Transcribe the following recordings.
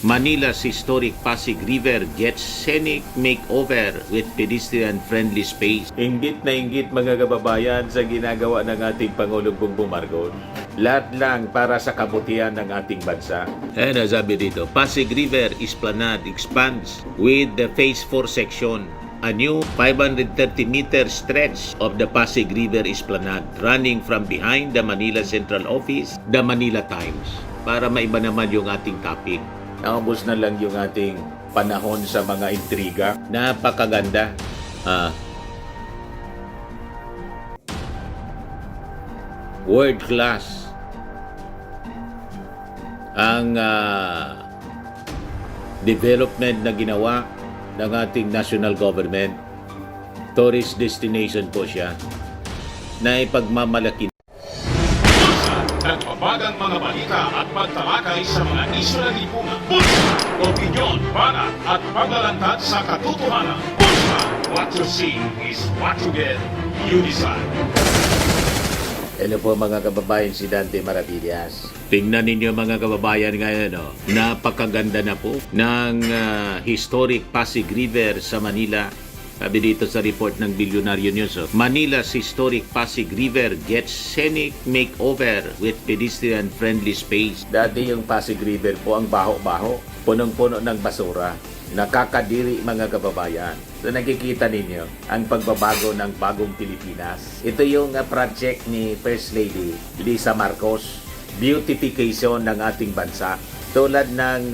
Manila's historic Pasig River gets scenic makeover with pedestrian-friendly space. Inggit na inggit mga kababayan sa ginagawa ng ating Pangulong Bongbong Marcos. Lahat lang para sa kabutihan ng ating bansa. Ayan sabi dito, Pasig River Esplanade expands with the Phase 4 section. A new 530-meter stretch of the Pasig River Esplanade running from behind the Manila Central Office, the Manila Times. Para maiba naman yung ating topic. Naubos na lang yung ating panahon sa mga intriga. Napakaganda. World class ang development na ginawa ng ating national government. Tourist destination po siya na ipagmamalaki. Nagbabagang mga balita at pagtalakay sa mga isyu ng lipunan. Bulsa! Opinyon, banat at paglalantad sa katotohanan. Bulsa! What you see is what you get. You decide. Hello po mga kababayan, si Dante Maravillas. Tingnan ninyo mga kababayan ngayon, napakaganda na po ng historic Pasig River sa Manila. Sabi dito sa report ng Bilyonaryo News, Manila's historic Pasig River gets scenic makeover with pedestrian-friendly space. Dati yung Pasig River po ang baho-baho, punong-puno ng basura. Nakakadiri mga kababayan. So nakikita ninyo ang pagbabago ng bagong Pilipinas. Ito yung project ni First Lady Lisa Marcos, beautification ng ating bansa. Tulad ng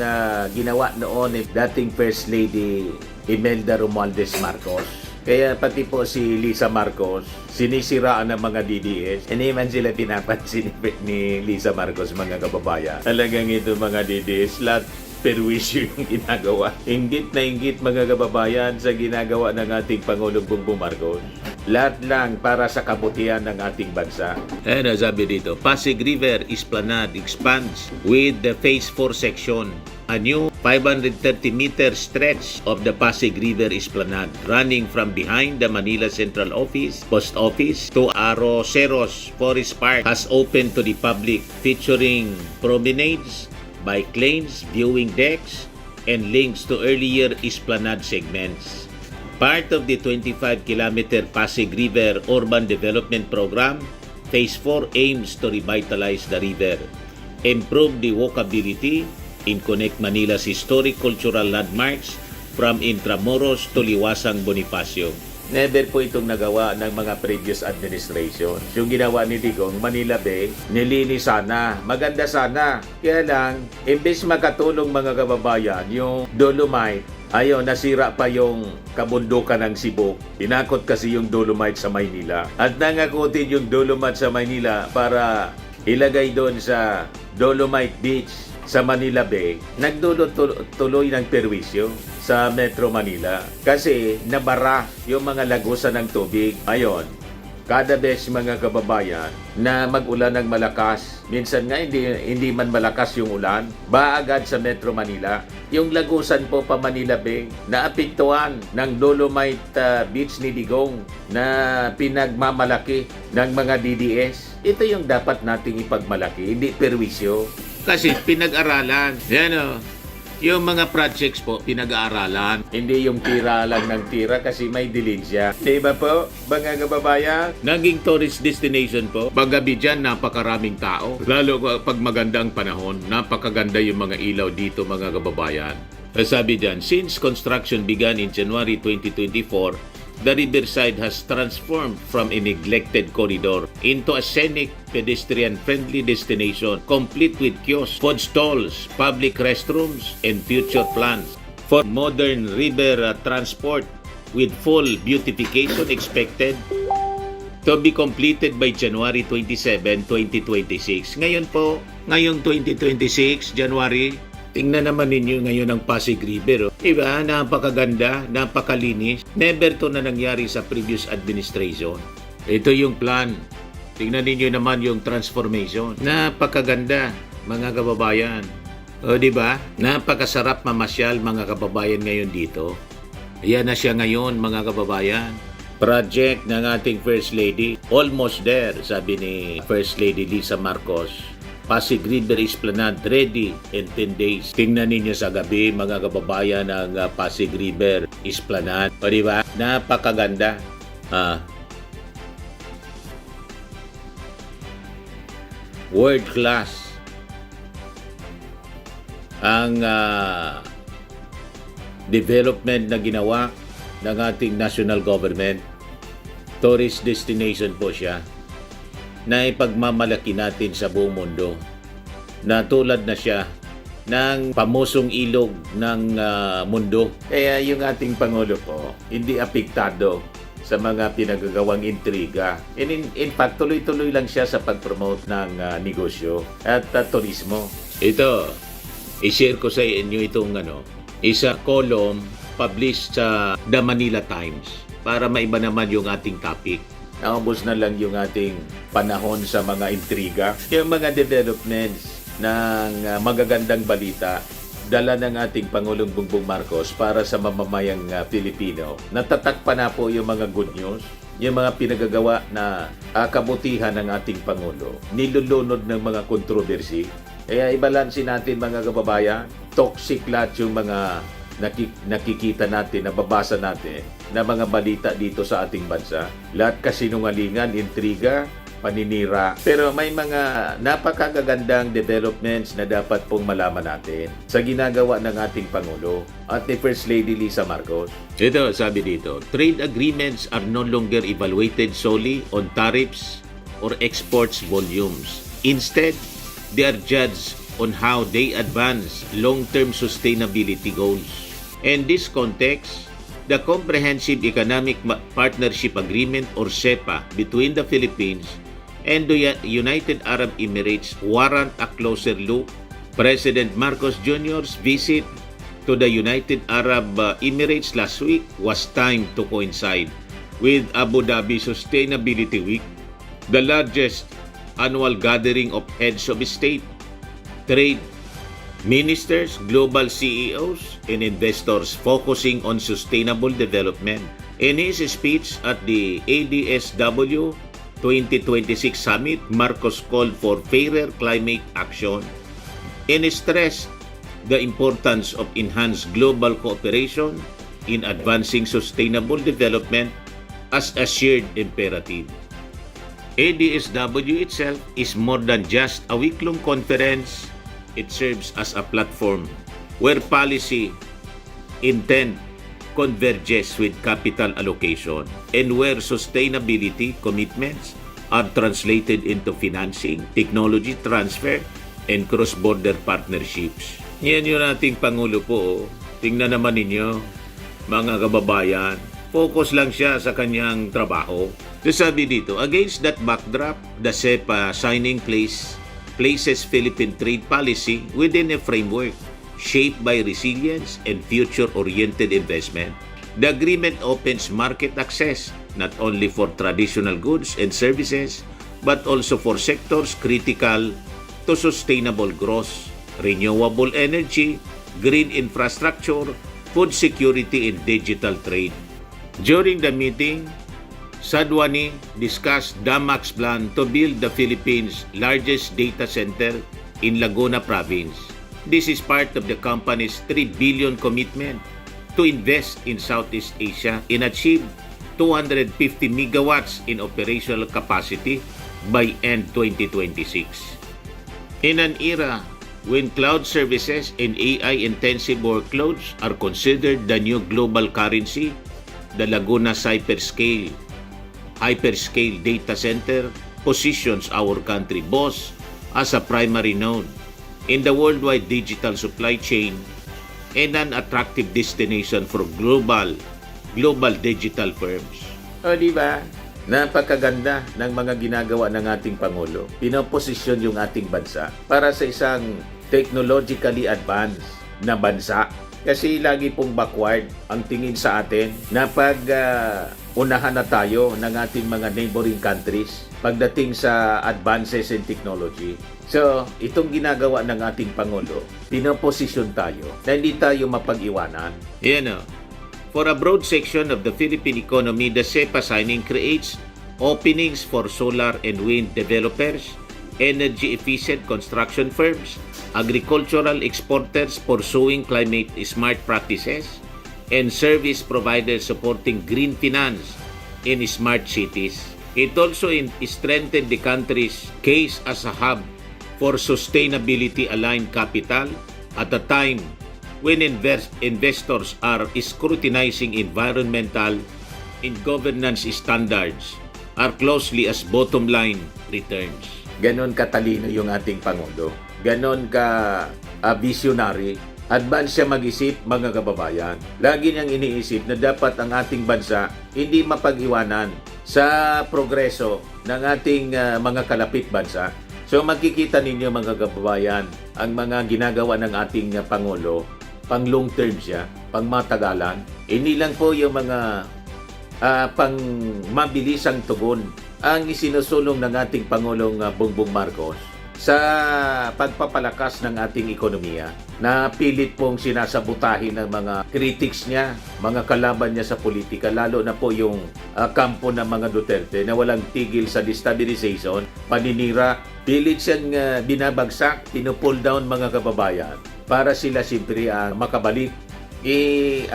ginawa noon ni dating First Lady Imelda Romualdez Marcos. Kaya pati po si Lisa Marcos, sinisiraan ng mga DDS. Hindi man sila pinapansin ni Lisa Marcos mga kababayan. Talagang ito mga DDS, lahat perwisyo yung ginagawa. Inggit na inggit mga kababayan sa ginagawa ng ating Pangulong Bongbong Marcos. Lahat lang para sa kabutihan ng ating bansa. Ayan sabi dito, Pasig River Esplanade expands with the Phase 4 section. A new 530-meter stretch of the Pasig River Esplanade running from behind the Manila Central Office, Post Office to Arroceros Forest Park has opened to the public, featuring promenades, bike lanes, viewing decks, and links to earlier Esplanade segments. Part of the 25-kilometer Pasig River Urban Development Program, Phase 4 aims to revitalize the river, improve the walkability, and connect Manila's historic cultural landmarks from Intramuros to Liwasang Bonifacio. Never po itong nagawa ng mga previous administration. Yung ginawa ni Digong, Manila Bay, nilinis sana. Maganda sana. Kaya lang, imbes makatulong mga kababayan, yung Dolomite, nasira pa yung kabundukan ng Cebu. Tinakot kasi yung Dolomite sa Maynila. At nangakutin yung Dolomite sa Maynila para ilagay doon sa Dolomite Beach sa Manila Bay. Nagdudot-tuloy ng perwisyo sa Metro Manila kasi nabara yung mga lagusan ng tubig. Ayon, kada beses mga kababayan na mag-ulan ng malakas, minsan nga hindi man malakas yung ulan, agad sa Metro Manila. Yung lagusan po pa Manila Bay, naapektuhan ng Dolomite Beach ni Digong na pinagmamalaki ng mga DDS. Ito yung dapat nating ipagmalaki, hindi perwisyo. Kasi pinag-aralan. Yan yung mga projects po, pinag-aaralan. Hindi yung tira lang ng tira kasi may dilinsya. Diba po, mga kababayan? Naging tourist destination po. Paggabi dyan, napakaraming tao. Lalo pag magandang panahon, napakaganda yung mga ilaw dito, mga kababayan. Sabi dyan, since construction began in January 2024, the riverside has transformed from a neglected corridor into a scenic, pedestrian-friendly destination, complete with kiosks, food stalls, public restrooms, and future plans for modern river transport, with full beautification expected to be completed by January 27, 2026. Ngayon po, ngayong 2026, January, tingnan naman ninyo ngayon ang Pasig River. Diba? Napakaganda, napakalinis. Never to na nangyari sa previous administration. Ito yung plan. Tingnan ninyo naman yung transformation. Napakaganda, mga kababayan. O diba? Napakasarap mamasyal, mga kababayan, ngayon dito. Ayan na siya ngayon, mga kababayan. Project ng ating First Lady. Almost there, sabi ni First Lady Lisa Marcos. Pasig River Esplanade ready in 10 days. Tingnan ninyo sa gabi mga kababayan ng Pasig River Esplanade. O diba? Napakaganda. World class ang development na ginawa ng ating national government. Tourist destination po siya na ipagmamalaki natin sa buong mundo, na tulad na siya ng pamusong ilog ng mundo. Kaya yung ating Pangulo po hindi apektado sa mga pinagagawang intriga. In fact, tuloy-tuloy lang siya sa pag-promote ng negosyo at turismo. Ito, i-share ko sa inyo itong isa column published sa The Manila Times para maiba naman yung ating topic. Naubos na lang yung ating panahon sa mga intriga. Yung mga developments ng magagandang balita dala ng ating Pangulong Bongbong Marcos para sa mamamayang Pilipino. Natatakpan na po yung mga good news, yung mga pinagagawa na kabutihan ng ating Pangulo. Nilulunod ng mga kontrobersy. Kaya ibalansin natin mga kababayan, toxic lahat yung mga nakikita natin, nababasa natin na mga balita dito sa ating bansa. Lahat kasinungalingan, intriga, paninira. Pero may mga napakagagandang developments na dapat pong malaman natin sa ginagawa ng ating Pangulo at ni First Lady Lisa Marcos. Ito, sabi dito, trade agreements are no longer evaluated solely on tariffs or exports volumes. Instead, they are judged on how they advance long-term sustainability goals. In this context, the Comprehensive Economic Partnership Agreement or CEPA between the Philippines and the United Arab Emirates warrant a closer look. President Marcos Jr.'s visit to the United Arab Emirates last week was timed to coincide with Abu Dhabi Sustainability Week, the largest annual gathering of heads of state, trade, ministers, global CEOs, and investors focusing on sustainable development. In his speech at the ADSW 2026 Summit, Marcos called for fairer climate action and stressed the importance of enhanced global cooperation in advancing sustainable development as a shared imperative. ADSW itself is more than just a week-long conference. It serves as a platform where policy intent converges with capital allocation and where sustainability commitments are translated into financing, technology transfer, and cross-border partnerships. Yan yung ating Pangulo po. Tingnan naman ninyo, mga kababayan, focus lang siya sa kanyang trabaho. So sabi dito, against that backdrop, the CEPA signing places Philippine trade policy within a framework shaped by resilience and future-oriented investment. The agreement opens market access not only for traditional goods and services but also for sectors critical to sustainable growth, renewable energy, green infrastructure, food security, and digital trade. During the meeting, Sadwani discussed DAMAC's plan to build the Philippines' largest data center in Laguna Province. This is part of the company's 3 billion commitment to invest in Southeast Asia and achieve 250 megawatts in operational capacity by end 2026. In an era when cloud services and AI-intensive workloads are considered the new global currency, the Laguna Hyperscale Data Center positions our country both as a primary node in the worldwide digital supply chain and an attractive destination for global digital firms. O di ba? Napakaganda ng mga ginagawa ng ating Pangulo. Pinoposisyon yung ating bansa para sa isang technologically advanced na bansa. Kasi lagi pong backward ang tingin sa atin na pag unahan na tayo ng ating mga neighboring countries pagdating sa advances in technology. So, itong ginagawa ng ating Pangulo, pinoposisyon tayo na hindi tayo mapag-iwanan. Yan o. For a broad section of the Philippine economy, the CEPA signing creates openings for solar and wind developers, energy-efficient construction firms, agricultural exporters pursuing climate-smart practices, and service providers supporting green finance in smart cities. It also strengthened the country's case as a hub for sustainability-aligned capital at a time when investors are scrutinizing environmental and governance standards are closely as bottom line returns. Ganon katalino yung ating Pangulo. Ganon ka visionary. Advance siya mag-isip, mga kababayan. Lagi niyang iniisip na dapat ang ating bansa hindi mapag-iwanan sa progreso ng ating mga kalapit bansa. So makikita ninyo, mga kababayan, ang mga ginagawa ng ating Pangulo, pang long term siya, pang matagalan. Hindi lang po yung mga pang mabilisang tugon ang isinusulong ng ating Pangulong Bongbong Marcos sa pagpapalakas ng ating ekonomiya na pilit pong sinasabutahin ng mga critics niya, mga kalaban niya sa politika, lalo na po yung kampo ng mga Duterte na walang tigil sa destabilization, paninira, pilit siyang binabagsak, pinupull down, mga kababayan, para sila siyempre makabalik.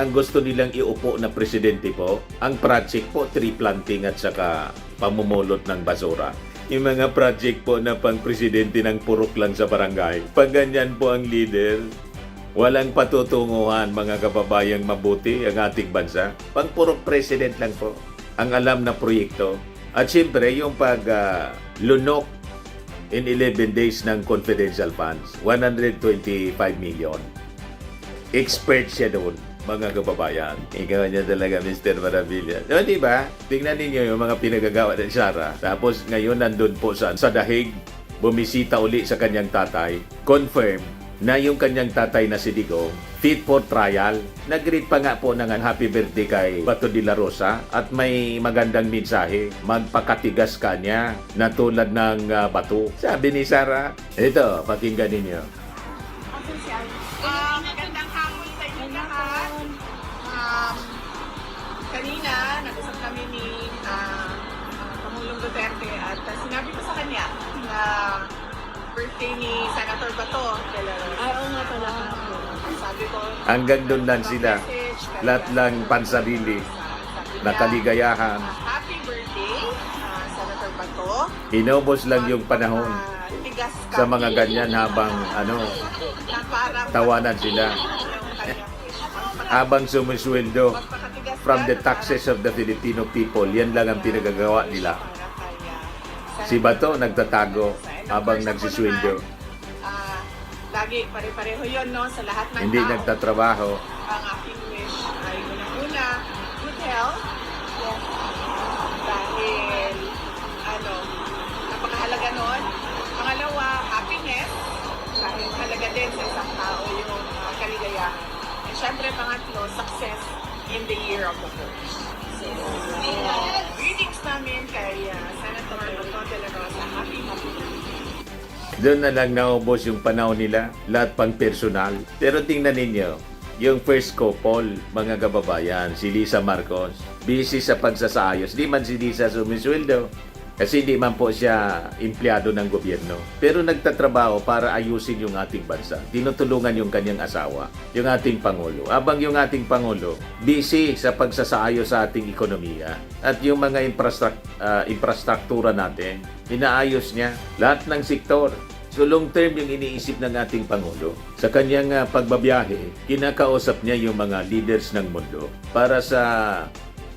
Ang gusto nilang iupo na presidente po, ang project po, tree planting at saka pamumulot ng basura. Yung mga project po na pang presidente ng purok lang sa barangay. Pag ganyan po ang leader, walang patutunguhan, mga kababayang mabuti ang ating bansa. Pang purok president lang po ang alam na proyekto. At siyempre, yung lunok in 11 days ng confidential funds, 125 million. Expert siya doon, mga kababayan. Ikaw niya talaga, Mr. Maravilla. No, di ba? Tingnan ninyo yung mga pinagagawa ng Sara. Tapos ngayon nandun po sa dahig, bumisita uli sa kanyang tatay. Confirm na yung kanyang tatay na si Digong, fit for trial. Nag-greet pa nga po ng happy birthday kay Bato de la Rosa at may magandang mensahe. Magpakatigas ka niya na tulad ng bato. Sabi ni Sara, ito, pakinggan ninyo. Magandang hapon sa inyo lahat. Kanina, nag-usap kami ni Pangulong Duterte at sinabi ko sa kanya na birthday ni Senator Bato de la Rosa. Oo nga pala. Sabi ko, Hanggang doon lang sila. Lahat lang pansarili na kaligayahan. Happy birthday, Senator Bato. Inubos lang yung panahon Tigas sa mga ganyan habang na parang tawanan sila. Habang sumusweldo from the taxes of the Filipino people, yan lang ang pinagagawa nila. Si Bato nagtatago habang nagsisweldo. Lagi pare-pareho yun, no? Sa lahat ng Hindi tao. nagtatrabaho. Ang aking wish ay unang-una, good health. Yes. Dahil, napakahalaga nun. Pangalawa, happiness. Dahil mahalaga din sa isang tao yung kaligayahan. And syempre, pangatlo, success in the year of the horse. So, greetings namin kay Senator Bato de la Rosa. Happy birthday. Doon na lang naubos yung panahon nila, lahat pang personal. Pero tingnan ninyo, yung first couple, mga kababayan, si Lisa Marcos, busy sa pagsasaayos. Di man si Lisa sumisweldo, kasi di man po siya empleyado ng gobyerno. Pero nagtatrabaho para ayusin yung ating bansa. Tinutulungan yung kanyang asawa, yung ating Pangulo. Abang yung ating Pangulo, busy sa pagsasaayos sa ating ekonomiya. At yung mga infrastruktura natin, inaayos niya lahat ng sektor. So long term yung iniisip ng ating Pangulo. Sa kanyang pagbabiyahe, kinakausap niya yung mga leaders ng mundo para sa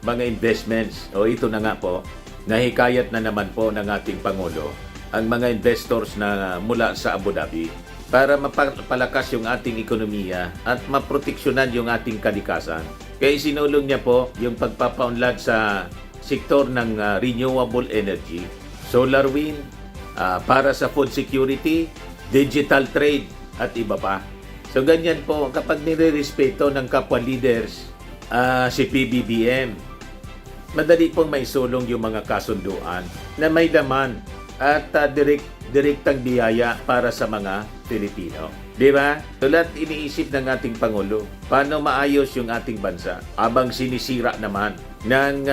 mga investments. O ito na nga po, nahikayat na naman po ng ating Pangulo ang mga investors na mula sa Abu Dhabi para mapalakas yung ating ekonomiya at maproteksyonan yung ating kalikasan. Kaya sinulong niya po yung pagpapaunlad sa sektor ng renewable energy, solar wind, para sa food security, digital trade at iba pa. So ganyan po, kapag nire-respeto ng kapwa leaders si PBBM, madali pong maisulong yung mga kasunduan na may laman at direktang biyaya para sa mga Pilipino. Di ba? Tulad iniisip ng ating Pangulo, paano maayos yung ating bansa habang sinisira naman ng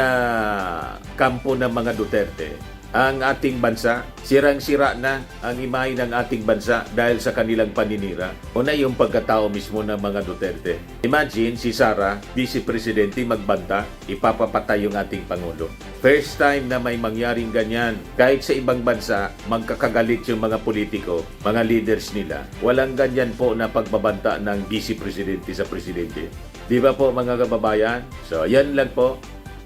kampo ng mga Duterte ang ating bansa. Sirang-sira na ang imahe ng ating bansa dahil sa kanilang paninira. Una yung pagkatao mismo ng mga Duterte. Imagine si Sara, Vice Presidente, magbanta, ipapapatay yung ating Pangulo. First time na may mangyaring ganyan. Kahit sa ibang bansa, magkakagalit yung mga politiko, mga leaders nila. Walang ganyan po na pagbabanta ng Vice Presidente sa Presidente. Di ba po mga kababayan? So, yan lang po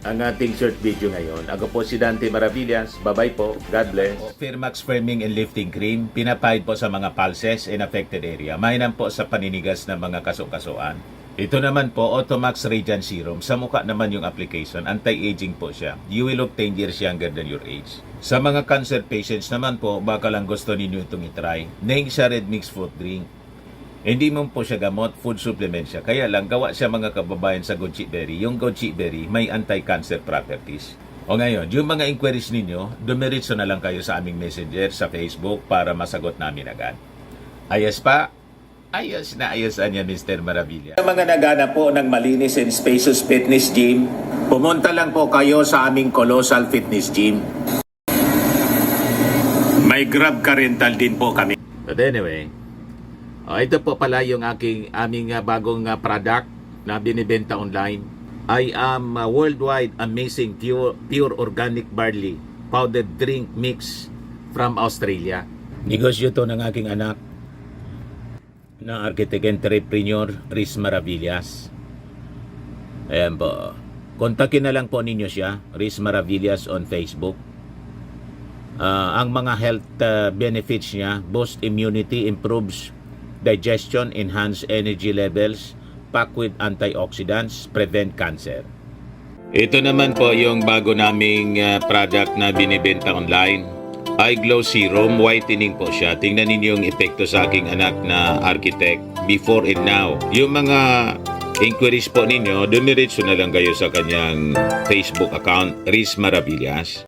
ang ating short video ngayon. Ako po si Dante Maravillas. Bye-bye po. God bless. Firmax Firming and Lifting Cream, pinapahid po sa mga pulses in affected area. Mainam po sa paninigas ng mga kaso-kasuan. Ito naman po, Automax Radiant Serum. Sa mukha naman yung application. Anti-aging po siya. You will look 10 years younger than your age. Sa mga cancer patients naman po, baka lang gusto ninyo itong itry. Ning siya red mixed fruit drink. Hindi mo po siya gamot, food supplement siya. Kaya lang, gawa siya mga kababayan sa goji berry. Yung goji berry may anti-cancer properties. O ngayon, yung mga inquiries ninyo, dumiritso na lang kayo sa aming messenger sa Facebook para masagot namin agad. Ayos pa? Ayos na ayos niya, Mr. Maravilla. Sa mga nagana po ng malinis and spacious fitness gym, pumunta lang po kayo sa aming Colossal Fitness Gym. May Grab ka rental din po kami. But anyway, ito po pala yung aming bagong product na binibenta online. I am worldwide amazing pure organic barley powdered drink mix from Australia. Negosyo to ng aking anak na architect entrepreneur Riz Maravillas. Ayan po. Kontakin na lang po ninyo siya, Riz Maravillas on Facebook. Ang mga health benefits niya, boost immunity, improves digestion, enhance energy levels, packed with antioxidants, prevent cancer. Ito naman po yung bago naming product na binibenta online. Eye Glow Serum, whitening po siya. Tingnan ninyo yung epekto sa aking anak na architect before and now. Yung mga inquiries po ninyo, dumiretso na lang kayo sa kanyang Facebook account, Riz Maravillas.